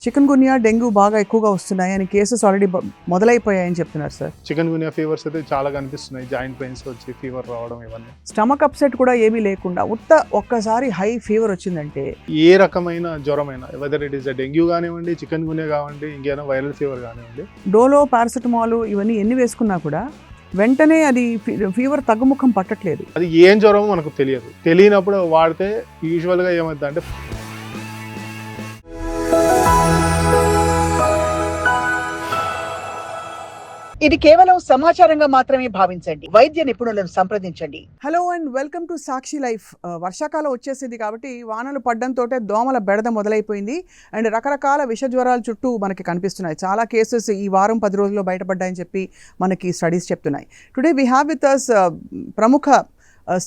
Chicken గున్యా dengue బాగా ఎక్కువగా వస్తున్నాయి అని కేసెస్ ఆల్రెడీ మొదలైపోయాయని చెప్తున్నారు సార్. చికెన్ గున్యా ఫీవర్స్ అయితే చాలా కనిపిస్తున్నాయి. జాయింట్ పెయిన్స్ వచ్చి ఫీవర్ రావడం ఇవన్నీ. స్టమక్ అప్సెట్ కూడా ఏమీ లేకుండా ఒక్కసారి హై ఫీవర్ వచ్చిందంటే ఏ రకమైన జ్వరమైనా, వెదర్ ఇట్ ఈస్ డెంగ్యూ కానివ్వండి, చికెన్ గున్యా కానివ్వండి, ఇంకేమైనా వైరల్ ఫీవర్ కానివ్వండి, డోలో పారాసిటమాల్ ఇవన్నీ ఎన్ని వేసుకున్నా కూడా వెంటనే అది ఫీవర్ తగ్గుముఖం పట్టట్లేదు. అది ఏం జ్వరమో మనకు తెలియదు. తెలియనప్పుడు వాడితే యూజువల్గా ఏమవుతుందంటే ఇది కేవలం సమాచారంగా మాత్రమే భావించండి. వైద్య నిపుణులను సంప్రదించండి. Hello and welcome to Sakshi life. వర్షాకాలం వచ్చేసింది కాబట్టి వానలు పడ్డంతో దోమల బెడద మొదలైపోయింది అండ్ రకరకాల విష జ్వరాల చుట్టూ మనకి కనిపిస్తున్నాయి. చాలా కేసెస్ ఈ వారం 10 రోజుల్లో బయటపడ్డాయని చెప్పి మనకి స్టడీస్ చెప్తున్నాయి. Today we have with us ప్రముఖ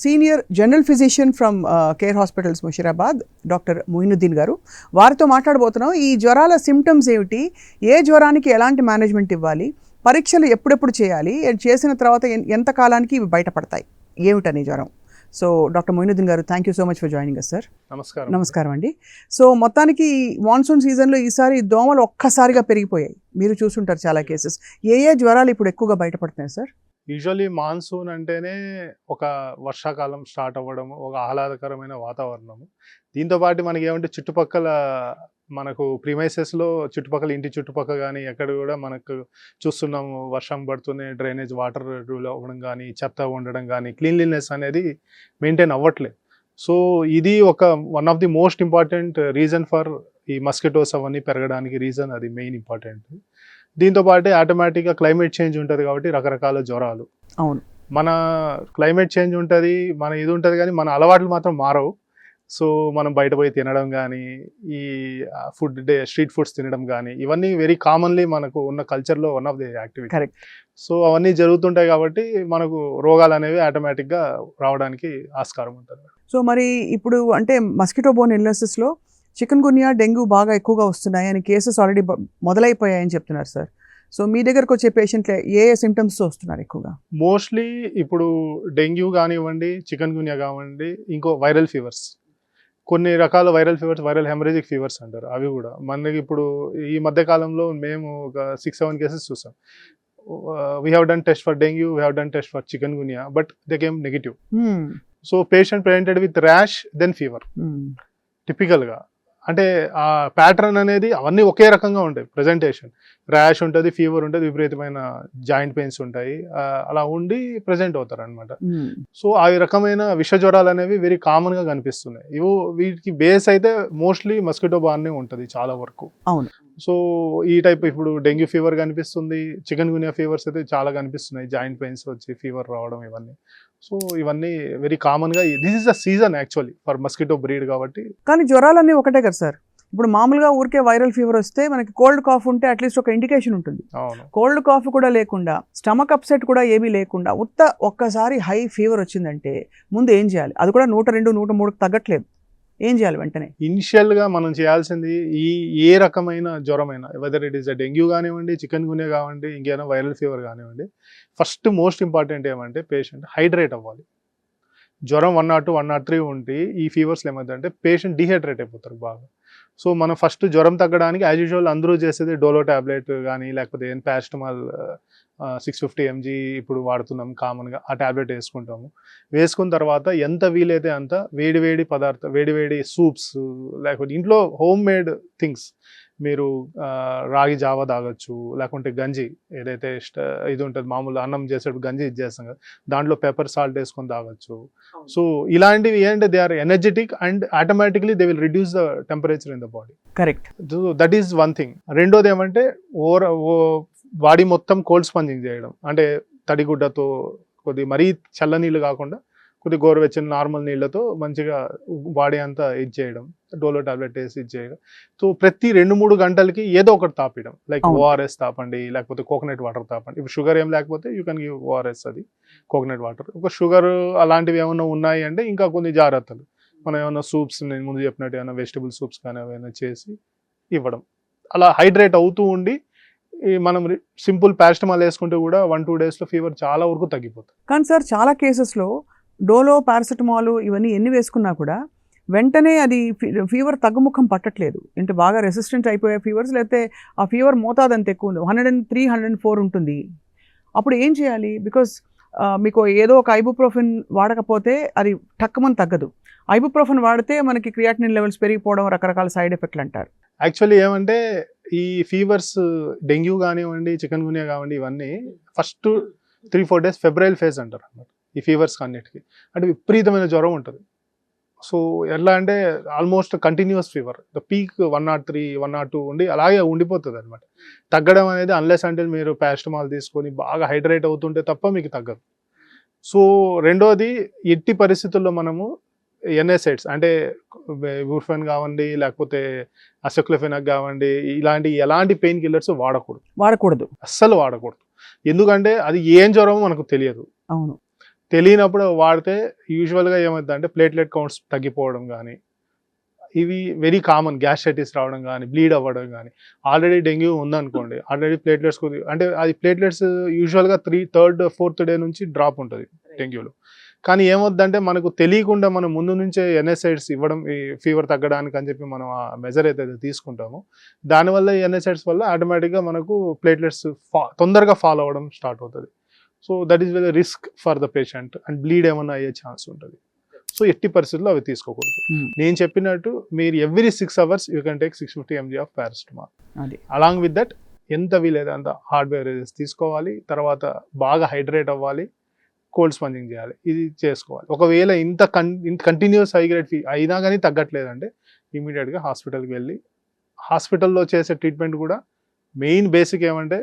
senior general physician from Care Hospitals Musheerabad, doctor Moinuddin garu. వారితో మాట్లాడబోతున్నాం. ఈ జ్వరాల సిమ్టమ్స్ ఏమిటి, ఏ జ్వరానికి ఎలాంటి మేనేజ్మెంట్ ఇవ్వాలి, పరీక్షలు ఎప్పుడెప్పుడు చేయాలి, చేసిన తర్వాత ఎంత కాలానికి ఇవి బయటపడతాయి, ఏమిటని జ్వరం. సో డాక్టర్ మొయినుద్దీన్ గారు, thank you so much for joining us sir. నమస్కారం అండి. సో మొత్తానికి మాన్సూన్ సీజన్లో ఈసారి దోమలు ఒక్కసారిగా పెరిగిపోయాయి. మీరు చూసుంటారు చాలా కేసెస్. ఏ జ్వరాలు ఇప్పుడు ఎక్కువగా బయటపడుతున్నాయి సార్? యూజువల్లీ మాన్సూన్ అంటేనే ఒక వర్షాకాలం స్టార్ట్ అవ్వడం, ఒక ఆహ్లాదకరమైన వాతావరణము. దీంతోపాటు మనకి ఏమంటే చుట్టుపక్కల మనకు ప్రిమైసెస్లో చుట్టుపక్కల ఇంటి చుట్టుపక్కల కానీ ఎక్కడ కూడా మనకు చూస్తున్నాము వర్షం పడుతూనే డ్రైనేజ్ వాటర్ అవ్వడం కానీ, చెత్త ఉండడం కానీ, క్లీన్లీనెస్ అనేది మెయింటైన్ అవ్వట్లేదు. సో ఇది one of the most important reason for ఈ మస్కిటోస్ అవన్నీ పెరగడానికి రీజన్, అది మెయిన్ ఇంపార్టెంట్. దీంతోపాటు ఆటోమేటిక్గా క్లైమేట్ చేంజ్ ఉంటుంది కాబట్టి రకరకాల జ్వరాలు. అవును, మన క్లైమేట్ చేంజ్ ఉంటుంది, మన ఇది ఉంటుంది, కానీ మన అలవాట్లు మాత్రం మారవు. సో మనం బయట పోయి తినడం కానీ, ఈ స్ట్రీట్ ఫుడ్స్ తినడం కానీ, ఇవన్నీ వెరీ కామన్లీ మనకు ఉన్న కల్చర్లో one of the activity. Correct. So అవన్నీ జరుగుతుంటాయి కాబట్టి మనకు రోగాలు అనేవి ఆటోమేటిక్గా రావడానికి ఆస్కారం ఉంటుంది. సో మరి ఇప్పుడు అంటే మస్కిటో బోర్న్ ఇల్నెసెస్లో చికెన్ గున్యా డెంగ్యూ బాగా ఎక్కువగా వస్తున్నాయి అని కేసెస్ ఆల్రెడీ మొదలైపోయాయని చెప్తున్నారు సార్. సో మీ దగ్గరకు వచ్చే పేషెంట్లు ఏ సిమ్టమ్స్ వస్తున్నారు ఎక్కువగా? మోస్ట్లీ ఇప్పుడు డెంగ్యూ కానివ్వండి, చికెన్ గున్యా కానివ్వండి, ఇంకో వైరల్ ఫీవర్స్, కొన్ని రకాల viral fevers, viral haemorrhagic fevers అంటారు. అవి కూడా మనకి ఇప్పుడు ఈ మధ్య కాలంలో మేము ఒక 6-7 కేసెస్ చూసాం. We have done test for dengue, we have done test for chikungunya, but they came negative. So patient presented with rash then fever. టిపికల్గా అంటే ఆ ప్యాటర్న్ అనేది అవన్నీ ఒకే రకంగా ఉంటాయి. ప్రజెంటేషన్ ర్యాష్ ఉంటుంది, ఫీవర్ ఉంటుంది, విపరీతమైన జాయింట్ పెయిన్స్ ఉంటాయి, అలా ఉండి ప్రజెంట్ అవుతారు అనమాట. సో ఆ రకమైన విష జ్వరాలు అనేవి వెరీ కామన్గా కనిపిస్తున్నాయి. వీటికి బేస్ అయితే మోస్ట్లీ మస్కిటో బార్నే ఉంటుంది చాలా వరకు. అవును. సో ఈ టైప్ ఇప్పుడు డెంగ్యూ ఫీవర్ కనిపిస్తుంది, చికెన్ గున్యా ఫీవర్స్ అయితే చాలా కనిపిస్తున్నాయి, జాయింట్ పెయిన్స్ వచ్చి ఫీవర్ రావడం ఇవన్నీ. సో ఇవన్నీ వెరీ కామన్గా, this is the season actually for mosquito breed కాబట్టి. కానీ జ్వరాలన్నీ ఒకటే కదా సార్. ఇప్పుడు మామూలుగా ఊరికే వైరల్ ఫీవర్ వస్తే మనకి కోల్డ్ కాఫ్ ఉంటే అట్లీస్ట్ ఒక ఇండికేషన్ ఉంటుంది. అవును. కోల్డ్ కాఫ్ కూడా లేకుండా, స్టమక్ అప్సెట్ కూడా ఏమీ లేకుండా ఒక్కసారి హై ఫీవర్ వచ్చిందంటే ముందు ఏం చేయాలి? అది కూడా 102, 103 తగ్గట్లేదు. ఏం చేయాలి వెంటనే? ఇనిషియల్గా మనం చేయాల్సింది ఏ రకమైన జ్వరమైనా, వెదర్ ఇట్ ఈస్ డెంగ్యూ కానివ్వండి, చికెన్ గున్యా కానివ్వండి, ఇంకేమైనా వైరల్ ఫీవర్ కానివ్వండి, ఫస్ట్ మోస్ట్ ఇంపార్టెంట్ ఏమంటే పేషెంట్ హైడ్రేట్ అవ్వాలి. జ్వరం 102, 103 ఉంటే ఈ ఫీవర్స్లో ఏమవుతుందంటే పేషెంట్ డిహైడ్రేట్ అయిపోతారు బాగా. సో మనం ఫస్ట్ జ్వరం తగ్గడానికి యాజ్ యూజువల్ అందరూ చేసేది డోలో ట్యాబ్లెట్ కానీ, లేకపోతే పారాసిటమాల్ 650 mg ఇప్పుడు వాడుతున్నాం కామన్గా, ఆ ట్యాబ్లెట్ వేసుకుంటాము. వేసుకున్న తర్వాత ఎంత వీలైతే అంత వేడి పదార్థం, వేడి సూప్స్, లేకపోతే ఇంట్లో హోమ్ మేడ్ థింగ్స్, మీరు రాగి జావ తాగొచ్చు, లేకుంటే గంజి ఏదైతే ఇది ఉంటుంది మామూలు అన్నం చేసేటప్పుడు గంజి ఇది చేస్తాం కదా, దాంట్లో పెప్పర్ సాల్ట్ వేసుకొని తాగొచ్చు. సో ఇలాంటివి ఏంటంటే they are energetic and automatically they will reduce the temperature in the body. Correct. That is one thing. రెండోది ఏమంటే బాడీ మొత్తం కోల్డ్ స్పంజింగ్ చేయడం, అంటే తడిగుడ్డతో కొద్ది మరీ చల్ల నీళ్ళు కాకుండా కొద్ది గోరువెచ్చని నార్మల్ నీళ్ళతో మంచిగా బాడీ అంతా ఇది చేయడం, డోలో టాబ్లెట్ వేసి ఇది చేయడం. సో ప్రతి 2-3 గంటలకి ఏదో ఒకటి తాపడం, లైక్ ఓఆర్ఎస్ తాపండి, లేకపోతే కోకోనట్ వాటర్ తాపండి. ఇప్పుడు షుగర్ ఏం లేకపోతే యూ కెన్ గివ్ ఓఆర్ఎస్, అది కోకోనట్ వాటర్. ఒక షుగర్ అలాంటివి ఏమైనా ఉన్నాయి అంటే ఇంకా కొన్ని జాగ్రత్తలు, మనం ఏమైనా సూప్స్, నేను ముందు చెప్పినట్టు ఏమైనా వెజిటబుల్ సూప్స్ కానీ ఏమైనా చేసి ఇవ్వడం. అలా హైడ్రేట్ అవుతూ ఉండి మనం సింపుల్ పారాసిటమాల్ వేసుకుంటే కూడా 1-2 డేస్లో ఫీవర్ చాలా వరకు తగ్గిపోతుంది. కానీ సార్ చాలా కేసెస్లో డోలో పారాసిటమాల్ ఇవన్నీ ఎన్ని వేసుకున్నా కూడా వెంటనే అది ఫీవర్ తగ్గుముఖం పట్టట్లేదు, అంటే బాగా రెసిస్టెంట్ అయిపోయే ఫీవర్స్, లేకపోతే ఆ ఫీవర్ మోతాదు అంత ఎక్కువ ఉంది, 103, 104 ఉంటుంది. అప్పుడు ఏం చేయాలి? బికాస్ మీకు ఏదో ఒక ఐబుప్రోఫెన్ వాడకపోతే అది టక్కుమని తగ్గదు. ఐబుప్రోఫెన్ వాడితే మనకి క్రియాటినిన్ లెవెల్స్ పెరిగిపోవడం, రకరకాల సైడ్ ఎఫెక్ట్లు అంటారు. యాక్చువల్లీ ఏమంటే ఈ ఫీవర్స్ డెంగ్యూ కానివ్వండి, చికెన్ గున్యా కానివ్వండి, ఇవన్నీ ఫస్ట్ 3-4 days ఫెబ్రైల్ ఫేజ్ అంటారు అన్నమాట ఈ ఫీవర్స్ అన్నిటికీ. అంటే విపరీతమైన జ్వరం ఉంటుంది. సో ఎలా అంటే almost continuous fever, the peak 103, 102 ఉండి అలాగే ఉండిపోతుంది అనమాట. తగ్గడం అనేది అన్లెస్ అంటే మీరు పారాసిటమాల్ తీసుకొని బాగా హైడ్రేట్ అవుతుంటే తప్ప మీకు తగ్గదు. సో రెండోది, ఎట్టి పరిస్థితుల్లో మనము ఎన్ఎసైడ్స్ అంటే బూర్ఫెన్ కావండి, లేకపోతే అసెక్లోఫెనాక్ కావండి, ఎలాంటి పెయిన్ కిల్లర్స్ వాడకూడదు, అస్సలు వాడకూడదు. ఎందుకంటే అది ఏం జ్వరమో మనకు తెలియదు. అవును, తెలియనప్పుడు వాడితే యూజువల్గా ఏమవుతుంది అంటే ప్లేట్లెట్ కౌంట్స్ తగ్గిపోవడం కానీ, ఇవి వెరీ కామన్, గ్యాస్ట్రైటిస్ రావడం కానీ, బ్లీడ్ అవ్వడం కానీ. ఆల్రెడీ డెంగ్యూ ఉందనుకోండి, ఆల్రెడీ ప్లేట్లెట్స్ అంటే అది ప్లేట్లెట్స్ యూజువల్గా 3rd, 4th డే నుంచి డ్రాప్ ఉంటుంది డెంగ్యూలో. కానీ ఏమవుద్దంటే మనకు తెలియకుండా మనం ముందు నుంచే ఎన్ఎసైడ్స్ ఇవ్వడం, ఈ ఫీవర్ తగ్గడానికి అని చెప్పి మనం ఆ మెజర్ ఏదైతే తీసుకుంటామో, దానివల్ల ఈ ఎన్ఎసైడ్స్ వల్ల ఆటోమేటిక్గా మనకు ప్లేట్లెట్స్ తొందరగా ఫాలో అవ్వడం స్టార్ట్ అవుతుంది. So that is very risk for the patient, and bleed ఏమన్నా అయ్యే ఛాన్స్ ఉంటుంది. సో ఎట్టి పరిస్థితుల్లో అవి తీసుకోకూడదు. నేను చెప్పినట్టు మీరు every 6 hours you can take 650 mg of paracetamol. Along with that ఎంత వీలైతే అంత హార్డ్ బెవరేజెస్ తీసుకోవాలి. తర్వాత బాగా హైడ్రేట్ అవ్వాలి, కోల్డ్ స్పంజింగ్ చేయాలి, ఇది చేసుకోవాలి. ఒకవేళ ఇంత కంటిన్యూస్ హై గ్రేడ్ అయినా కానీ తగ్గట్లేదంటే ఇమీడియట్గా హాస్పిటల్కి వెళ్ళి, హాస్పిటల్లో చేసే ట్రీట్మెంట్ కూడా మెయిన్ బేసిక్ ఏమంటే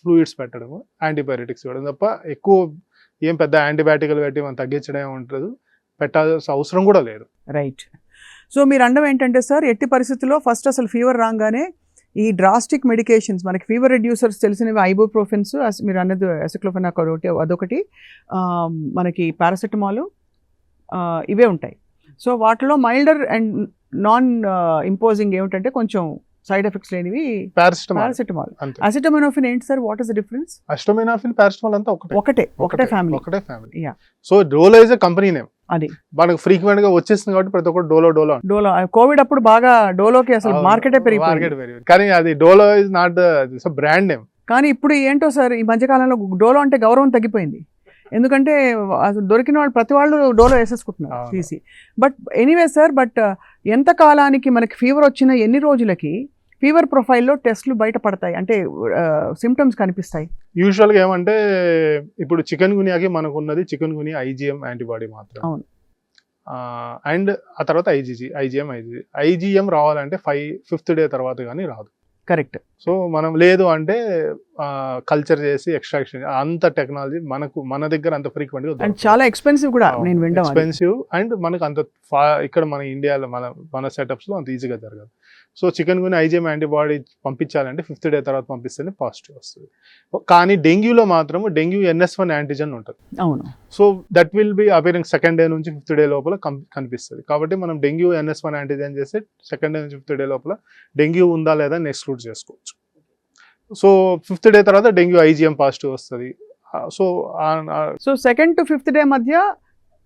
ఫ్లూయిడ్స్ పెట్టడము, యాంటీబయాటిక్స్ ఇవ్వడం తప్ప ఎక్కువ ఏం పెద్ద యాంటీబయాటిక్లు పెట్టి మనం తగ్గించడం ఉంటుంది, పెట్టాల్సిన అవసరం కూడా లేదు. రైట్. సో మీరు అనడం ఏంటంటే సార్, ఎట్టి పరిస్థితుల్లో ఫస్ట్ అసలు ఫీవర్ రాగానే ఈ డ్రాస్టిక్ మెడికేషన్స్, మనకి ఫీవర్ రెడ్యూసర్స్ తెలిసినవి ఐబుప్రోఫెన్స్, మీరు అన్నది అసిక్లోఫెనాక్ అదొకటి, మనకి పారాసెటమాల్, ఇవే ఉంటాయి. సో వాటిలో మైల్డర్ అండ్ నాన్ ఇంపోజింగ్ ఏమిటంటే కొంచెం సైడ్ ఎఫెక్ట్స్ లేనివి పారాసెటమాల్. అసిటమినోఫెన్ ఏంటి sir, what is the difference? Acetaminophen, paracetamol అంతా ఒకటే family. So Dolo is a company name. అది మనకు ఫ్రీక్వెంట్ గా వచ్చేస్తుంది కాబట్టి ప్రతి ఒక్కరు డోలో. కోవిడ్ అప్పుడు బాగా డోలోకి అసలు మార్కెటే పెరిగిపోయింది. కానీ అది Dolo is not the brand name. కానీ ఇప్పుడు ఏంటో సార్, ఈ మధ్యకాలంలో డోలో అంటే గౌరవం తగ్గిపోయింది. ఎందుకంటే దొరికిన వాళ్ళు ప్రతి వాళ్ళు డోలో వేసేసుకుంటున్నారు తీసి. బట్ ఎనీవే సార్, బట్ ఎంత కాలానికి మనకి ఫీవర్ వచ్చిన ఎన్ని రోజులకి ఫీవర్ ప్రొఫైల్లో టెస్ట్లు బయటపడతాయి, అంటే సిమ్టమ్స్ కనిపిస్తాయి? యూజువల్గా ఏమంటే ఇప్పుడు చికెన్ గునియాకి మనకు ఉన్నది చికెన్ గునియా IgM యాంటీబాడీ మాత్రం. అవును. అండ్ ఆ తర్వాత IgM రావాలంటే 5th డే తర్వాత కానీ రాదు. కరెక్ట్. సో మనం లేదు అంటే కల్చర్ చేసి ఎక్స్ట్రాక్షన్, అంత టెక్నాలజీ మన దగ్గర అంత ఫ్రీక్వెంట్ గా, చాలా ఎక్స్పెన్సివ్ కూడా. నేను వినడం ఎక్స్పెన్సివ్, అండ్ మనకు అంత ఇక్కడ మన ఇండియాలో మన సెటప్స్ లో అంత ఈజీగా జరగదు. సో చికెన్ గుని IgM యాంటీబాడీ పంపించాలంటే 5th డే తర్వాత పంపిస్తేనే పాజిటివ్ వస్తుంది. కానీ డెంగ్యూలో మాత్రం డెంగ్యూ NS1 యాంటీజన్ ఉంటుంది. అవును. So that will be appearing 2nd day నుంచి 5th డే లోపల కనిపిస్తుంది. కాబట్టి మనం డెంగ్యూ NS1 యాంటీజన్ చేస్తే 2nd డే నుంచి 5th డే లోపల డెంగ్యూ ఉందా లేదా ఎక్స్క్లూడ్ చేసుకోవచ్చు. సో 5th డే తర్వాత డెంగ్యూ IgM పాజిటివ్ వస్తుంది. So 2nd to 5th day మధ్య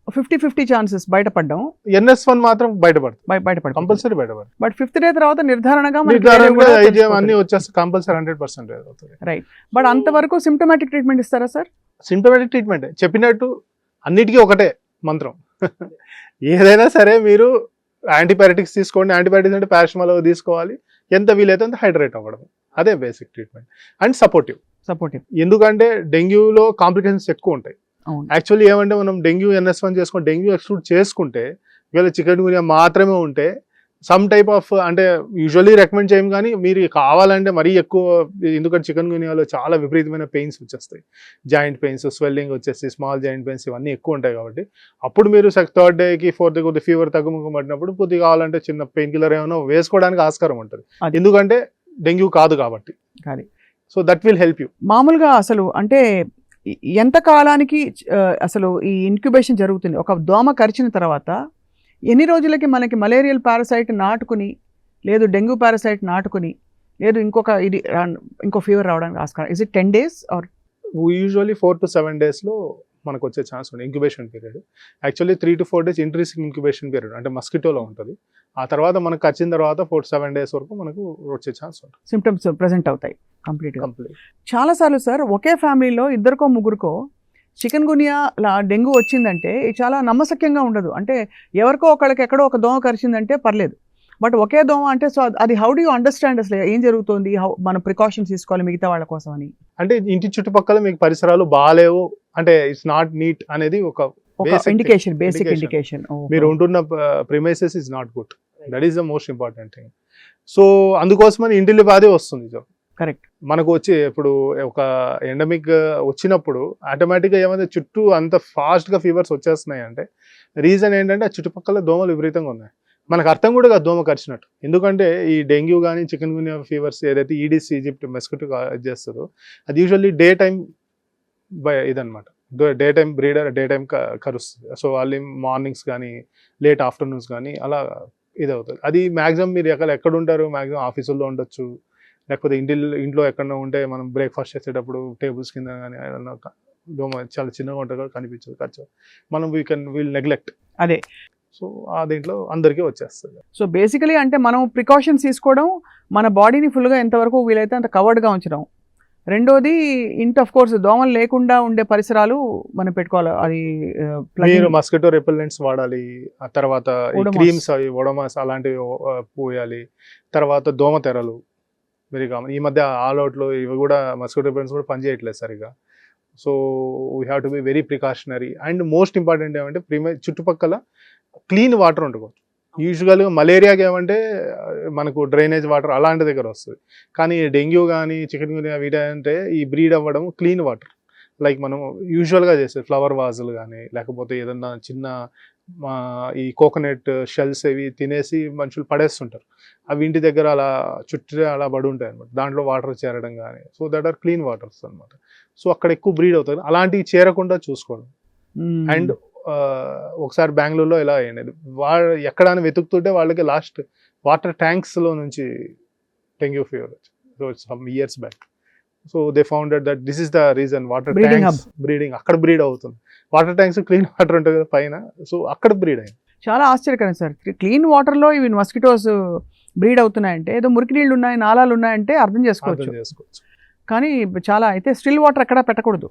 50-50 ఛాన్సెస్ బయటపడడం. NS1 మాత్రం బయటపడదు, కంపల్సరీ బయటపడదు. బట్ 5th డే తర్వాత నిర్ధారణగా IgM అన్ని వచ్చేస్తే కంపల్సరీ 100% అవుతుంది. రైట్. బట్ అంతవరకు సిమ్టమాటిక్ ట్రీట్మెంట్ ఇస్తారా సార్? సిమ్టమాటిక్ ట్రీట్మెంట్ చెప్పినట్టు అన్నిటికీ ఒకటే మంత్రం. ఏదైనా సరే మీరు యాంటీబయాటిక్స్ తీసుకోండి. యాంటీబయాటిక్స్ అంటే పారాసిటమాల్ తీసుకోవాలి, ఎంత వీలైతే అంత హైడ్రేట్ అవ్వడం, అదే బేసిక్ ట్రీట్మెంట్. And supportive. ఎందుకంటే డెంగ్యూలో కాంప్లికేషన్స్ ఎక్కువ ఉంటాయి. యాక్చువల్లీ ఏమంటే మనం డెంగ్యూ NS1 చేసుకొని డెంగ్యూ ఎక్స్క్లూడ్ చేసుకుంటే, ఒకవేళ చికెన్ గునియా మాత్రమే ఉంటే సమ్ టైప్ ఆఫ్, అంటే యూజువల్లీ రికమెండ్ చేయం, కానీ మీరు కావాలంటే మరీ ఎక్కువ, ఎందుకంటే చికెన్ గునియాలో చాలా విపరీతమైన పెయిన్స్ వచ్చేస్తాయి, జాయింట్ పెయిన్స్, స్వెల్లింగ్ వచ్చేసి, స్మాల్ జాయింట్ పెయిన్స్ ఇవన్నీ ఎక్కువ ఉంటాయి. కాబట్టి అప్పుడు మీరు 3rd డేకి 4th డే కొద్దిగా ఫీవర్ తగ్గుముఖం పడినప్పుడు కొద్దిగా కావాలంటే చిన్న పెయిన్ కిల్లర్ ఏమైనా వేసుకోవడానికి ఆస్కారం ఉంటుంది, ఎందుకంటే డెంగ్యూ కాదు కాబట్టి. So that will help you. మామూలుగా అసలు అంటే ఎంత కాలానికి అసలు ఈ ఇన్క్యుబేషన్ జరుగుతుంది? ఒక దోమ కరిచిన తర్వాత ఎన్ని రోజులకి మనకి మలేరియల్ పారాసైట్ నాటుకుని, లేదు డెంగ్యూ పారాసైట్ నాటుకుని, లేదు ఇంకో ఫీవర్ రావడానికి ఆస్కారం? Is it 10 days or? Usually 4 to 7 days లో మనకు వచ్చే ఛాన్స్ ఉంది, incubation period. Actually 3 to 4 days intrinsic incubation period, అంటే మస్కిటోలో ఉంటుంది. ఆ తర్వాత మనకు వచ్చిన తర్వాత 4-7 days వరకు మనకు వచ్చే ఛాన్స్ ఉంటుంది. సిమ్టమ్స్ ప్రెజెంట్ అవుతాయి కంప్లీట్గా. కంప్లీట్. చాలాసార్లు సార్ ఒకే ఫ్యామిలీలో ఇద్దరికో ముగ్గురికో చికెన్ గునియా డెంగ్యూ వచ్చిందంటే చాలా నమ్మశక్యంగా ఉండదు. అంటే ఎవరికో ఒకళ్ళకి ఎక్కడో ఒక దోమ కరిచిందంటే పర్లేదు, బట్ ఒకే దోమ అంటే సో అది హౌ డు యూ అండర్స్టాండ్ అసలు ఏం జరుగుతుంది, మన ప్రికాషన్స్ తీసుకోవాలి మిగతా వాళ్ళ కోసం అని? అంటే ఇంటి చుట్టుపక్కల మీకు పరిసరాలు బాగాలేవు, అంటే ఇట్స్ నాట్ నీట్ అనేది ఒక ఇండికేషన్, బేసిక్ indication. ఇండికేషన్. మీరు ఉంటున్న premises is not good. That is the most important thing. So అందుకోసమని ఇంటిల్లి బాధే వస్తుంది. కరెక్ట్. మనకు వచ్చి ఇప్పుడు ఒక ఎండమిక్ వచ్చినప్పుడు ఆటోమేటిక్గా ఏమైతే చుట్టూ అంత ఫాస్ట్గా ఫీవర్స్ వచ్చేస్తున్నాయి అంటే రీజన్ ఏంటంటే ఆ చుట్టుపక్కల దోమలు విపరీతంగా ఉన్నాయి. మనకు అర్థం కూడా కాదు దోమ కరిచినట్టు. ఎందుకంటే ఈ డెంగ్యూ కానీ చికెన్ గునియా ఫీవర్స్ ఏదైతే ఈడిస్ ఈజిప్ట్ మెస్కిటో చేస్తుందో అది యూజువల్లీ డే టైం ఇదనమాట. Day time breeder day time కరుస్తుంది. సో వాళ్ళు మార్నింగ్స్ కానీ లేట్ ఆఫ్టర్నూన్స్ కానీ అలా ఇది అవుతుంది. అది మ్యాక్సిమం మీరు ఎక్కడ ఉంటారు, మ్యాక్సిమం ఆఫీసుల్లో ఉండొచ్చు, లేకపోతే ఇంట్లో ఎక్కడన్నా ఉంటే మనం బ్రేక్ఫాస్ట్ చేసేటప్పుడు టేబుల్స్ కింద కానీ ఏదన్నా దోమ చాలా చిన్నగా ఉంటుంది కూడా కనిపించదు, ఖర్చు మనం వీల్ నెగ్లెక్ట్. అదే. సో ఆ దీంట్లో అందరికీ వచ్చేస్తుంది. సో బేసికలీ అంటే మనం ప్రికాషన్స్ తీసుకోవడం, మన బాడీని ఫుల్గా ఎంతవరకు వీలైతే అంత కవర్డ్గా ఉంచడం. రెండోది ఆఫ్ కోర్స్ దోమలు లేకుండా ఉండే పరిసరాలు మనం పెట్టుకోవాలి. అది మీరు మస్కిటో రిపెల్లెంట్స్ వాడాలి. ఆ తర్వాత క్రీమ్స్ అవి ఒడోమాస్ అలాంటివి పోయాలి. తర్వాత దోమ తెరలు వెరీ కామన్. ఈ మధ్య ఆల్ అవుట్లో ఇవి కూడా మస్కిటో రిపెల్లెంట్స్ కూడా పనిచేయట్లేదు సరిగా. So we have to be very precautionary. And most important ఏమంటే చుట్టుపక్కల క్లీన్ వాటర్ ఉండకూడదు. యూజువల్గా మలేరియాకి ఏమంటే మనకు డ్రైనేజ్ వాటర్ అలాంటి దగ్గర వస్తుంది. కానీ డెంగ్యూ కానీ చికెన్ గునియా వీటి అంటే ఈ బ్రీడ్ అవ్వడం క్లీన్ వాటర్, లైక్ మనం యూజువల్గా చేసేది ఫ్లవర్ వాజులు కానీ లేకపోతే ఏదన్నా చిన్న ఈ కోకోనట్ షెల్స్ అవి తినేసి మనుషులు పడేస్తుంటారు. అవి ఇంటి దగ్గర అలా చుట్టూ అలా పడి ఉంటాయి అనమాట. దాంట్లో వాటర్ చేరడం కానీ, so that are clean waters అనమాట. సో అక్కడ ఎక్కువ బ్రీడ్ అవుతుంది. అలాంటివి చేరకుండా చూసుకోవడం. అండ్ ఒకసారి బెంగళూరులో ఇలా అయ్యింది. ఎక్కడ అని వెతుకుతుంటే వాళ్ళకి లాస్ట్ వాటర్ ట్యాంక్స్లో నుంచి డెంగ్యూ ఫీవర్ వచ్చింది. So it's some years back. So they founded that this is the reason. Water tanks breeding అక్కడ బ్రీడ్ అవుతుంది. వాటర్ ట్యాంక్స్ క్లీన్ వాటర్ ఉంటుంది కదా పైన, సో అక్కడ బ్రీడ్ అయింది. చాలా ఆశ్చర్యకరం సార్. క్లీన్ వాటర్లో ఇవి మస్కిటోస్ బ్రీడ్ అవుతున్నాయంటే, ఏదో మురికి నీళ్ళు ఉన్నాయి, నాలాలు ఉన్నాయంటే అర్థం చేసుకోవచ్చు. కానీ చాలా అయితే స్టిల్ వాటర్ ఎక్కడా పెట్టకూడదు.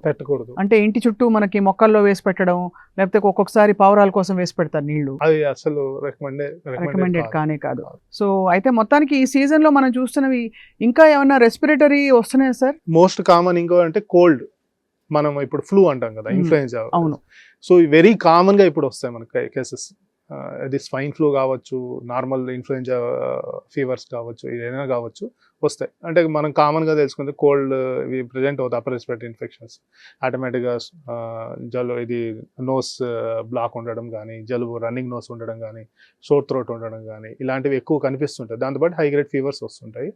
అంటే ఇంటి చుట్టూ మనకి మొక్కల్లో వేసి పెట్టడం, లేకపోతే ఒక్కొక్కసారి పావురాల కోసం వేసి పెడతారు నీళ్లు. అది అసలు రికమెండెడ్ కానే కాదు. సో అయితే మొత్తానికి ఈ సీజన్ లో మనం చూస్తున్నవి ఇంకా ఏమన్నా రెస్పిరేటరీ వస్తున్నాయా సార్? మోస్ట్ కామన్ ఇంకో అంటే కోల్డ్. మనం ఇప్పుడు ఫ్లూ అంటాం కదా, ఇన్ఫ్లుయెన్జా. అవును. సో వెరీ కామన్ గా ఇప్పుడు వస్తాయి మనకి కేసెస్. అది స్వైన్ ఫ్లూ కావచ్చు, నార్మల్ ఇన్ఫ్లుయెంజా ఫీవర్స్ కావచ్చు, ఏదైనా కావచ్చు వస్తాయి. అంటే మనం కామన్గా తెలుసుకుంటే కోల్డ్ ఇవి ప్రజెంట్ అవుతాయి. అప్పర్ రెస్పిరేటరీ ఇన్ఫెక్షన్స్ ఆటోమేటిక్గా ఇది నోస్ బ్లాక్ ఉండడం కానీ, జలుబు రన్నింగ్ నోస్ ఉండడం కానీ, సోర్ థ్రోట్ ఉండడం కానీ ఇలాంటివి ఎక్కువ కనిపిస్తుంటాయి. దాంతోపాటు హై గ్రేడ్ ఫీవర్స్ వస్తుంటాయి.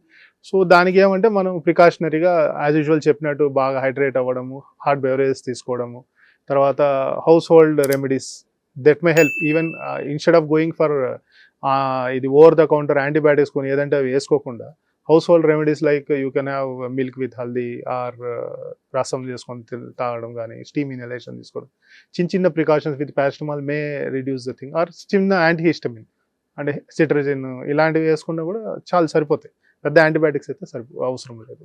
సో దానికి ఏమంటే మనం ప్రికాషనరీగా యాజ్ యూజువల్ చెప్పినట్టు బాగా హైడ్రేట్ అవ్వడము, హాట్ బెవరేజెస్ తీసుకోవడము, తర్వాత household remedies that may help even instead of going for ఇది ఓవర్ ద కౌంటర్ యాంటీబయాటిక్స్ కొని ఏదంటే అవి వేసుకోకుండా household remedies like you can have milk with haldi or రసం చేసుకొని తాగడం కానీ, స్టీమ్ ఇన్హలేషన్ తీసుకోవడం, చిన్న precautions with paracetamol may reduce the thing, or చిన్న యాంటీహిస్టమిన్ అంటే సిట్రజిన్ ఇలాంటివి వేసుకున్నా కూడా చాలా సరిపోతాయి. పెద్ద యాంటీబయాటిక్స్ అయితే అవసరం లేదు.